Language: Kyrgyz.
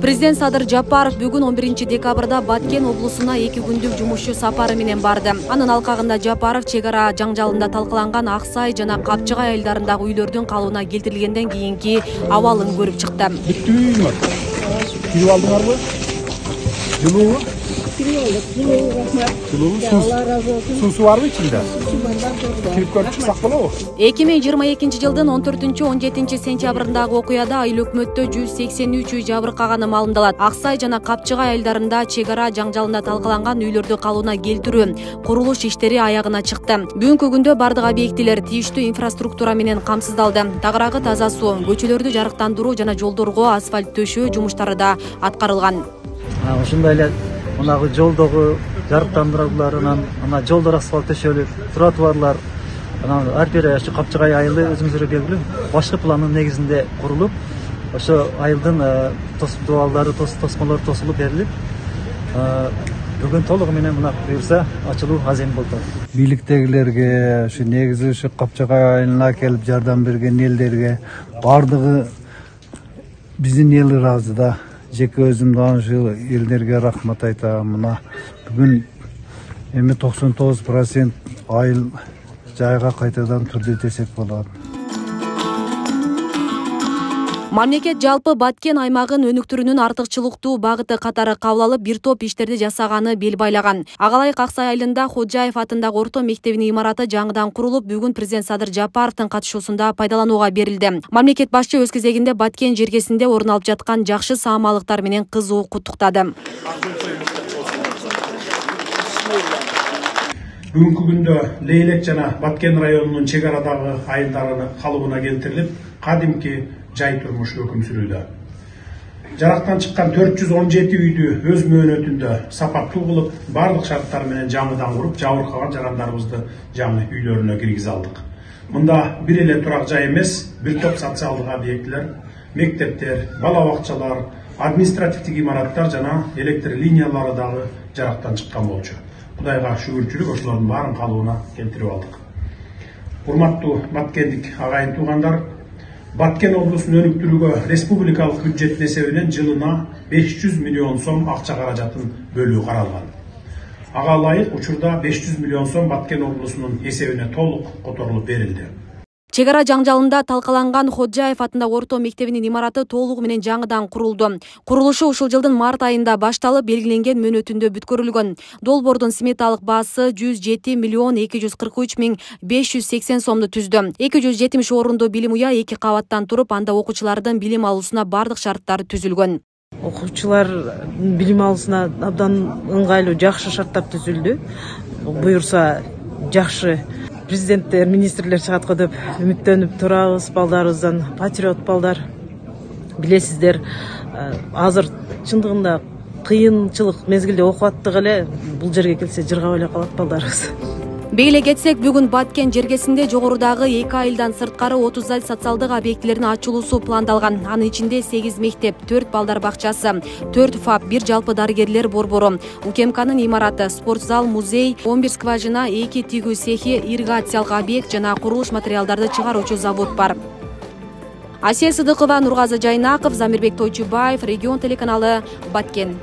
Президент Садыр Жапаров бүгүн 11 декабрда Баткен облусуна 2 күндүк жумушчу сапары менен барды. Анын алкагында Жапаров чек ара жаңжалында талкаланган Аксай жана Капчыгай айылдарындагы үйлөрдүн калыбына келтирилгенден кийинки абалын көрүп чыкты. Susu var mı içinde? Kirip görüp çıksak bolobу? 2022 жылдын 14-17 сентябрындагы окуяда айыл өкмөттө 183 үй жабыркаганы маалымдалат. Аксай жана Капчыгай айылдарында чек ара жаңжалында талкаланган үйлөрдү калыбына келтирүү, курулуш иштери аягына чыкты. Бүгүнкү күндө бардык объектилер тийиштүү инфраструктура менен камсыздалды. Тагыраагы таза суу, көчөлөрдү жарыктандыруу жана жолдорго асфальт төшөө жумуштары да аткарылган. Ушундай эле мынагы жолдогу жарыктандырууларынан жолдор асфальт төшөлүп, тротуарлар ар бир ошо Капчыгай айылы өзүңүзгө белгилүү башкы пландын негизинде курулуп, ошо айылдын дуалдары, тосмолору тосулуп берилип, бүгүн толугу менен мына буюрса ачылуу азем болду. Бийликтегилерге, ушу негизи ушу Капчыгай айылына келип жардам берген элдерге бардыгы биздин эл ыраазы да. Жеке өзүм дагы ушул элдерге рахмат айтам. Мына бүгүн 99% айыл жайга кайтадан турду десек болот. Мамлекет жалпы Баткен аймагын өнүктүрүүнүн артыкчылыктуу багыты катары кабыл алып, бир топ иштерди жасаганы бел байлаган. Агалайык Аксай айылында Ходжаев атындагы орто мектебинин имараты жаңыдан курулуп, бүгүн президент Садыр Жапаровдун катышуусунда пайдаланууга берилди. Мамлекет башчы өз кезегинде Баткен жергесинде орун алып жаткан жакшы саамалыктар менен кызуу куттуктады. Бүгүнкү күндө Лейлек жана Баткен районунун чек арадагы айылдары калыбына келтирилип, кадимки жай турмуш өкүм сүрүүдө. Жарактан чыккан 417 үйдү өз мөөнөтүндө сапаттуу кылып, бардык шарттар менен жаңыдан куруп, жабыркаган жарандарыбызды жаңы үйлөрүнө киргизе алдык. Мында бир эле турак жай эмес, бир топ социалдык объектилер, мектептер, бала бакчалар, административдик имараттар жана электр линиялары дагы жарактан чыккан болчу. Кудайга шүгүрчүлүк, ошолордун баарын калыбына келтирип алдык. Урматтуу Баткендик агайын туугандар, Баткен облусун өнүктүрүүгө республикалык бюджеттин эсебинен жылына 500 миллион сом акча каражатын бөлүү каралган. Ага ылайык учурда 500 миллион сом Баткен облусунун эсебине толук которулуп берилди. Чек ара жаңжалында талкаланган Ходжаев атындагы орто мектебинин имараты толугу менен жаңыдан курулду. Курулушу ушул жылдын март айында башталып, белгиленген мөөнөтүндө бүткөрүлгөн. Долбоордун сметалык баасы 107 миллион 243 миң 580 сомду түздү. 270 орунду билим уя 2 кабаттан туруп, анда окуучулардын билим алуусуна бардык шарттар түзүлгөн. Окуучулар билим алуусуна абдан ыңгайлуу жакшы шарттар түзүлдү. Буюрса жакшы президенттер, министрлер чыгат го деп үмүттөнүп турабыз. Балдарыбыздан патриот балдар. Билесиздер, азыр чындыгында кыйынчылык мезгилде окуп аттык эле, бул жерге келсе жыргап эле калат балдарыбыз. Бейле кетсек, бүгүн Баткен жергесинде жогорудагы 2 айылдан сырткары 30 социалдык объектилердин ачылуусу пландалган. Анын ичинде 8 мектеп, 4 балдар бакчасы, 4 ФАП, 1 жалпы дарыгерлер борбору, УКМКнын имараты, спортзал, музей, 11 скважина, 2 тигүү цехи, ирригациялык объект жана курулуш материалдарды чыгаруучу завод бар. Асия Сыдыкова, Нургазы Жайнаков, Замирбек Тойчубаев, Регион телеканалы, Баткен.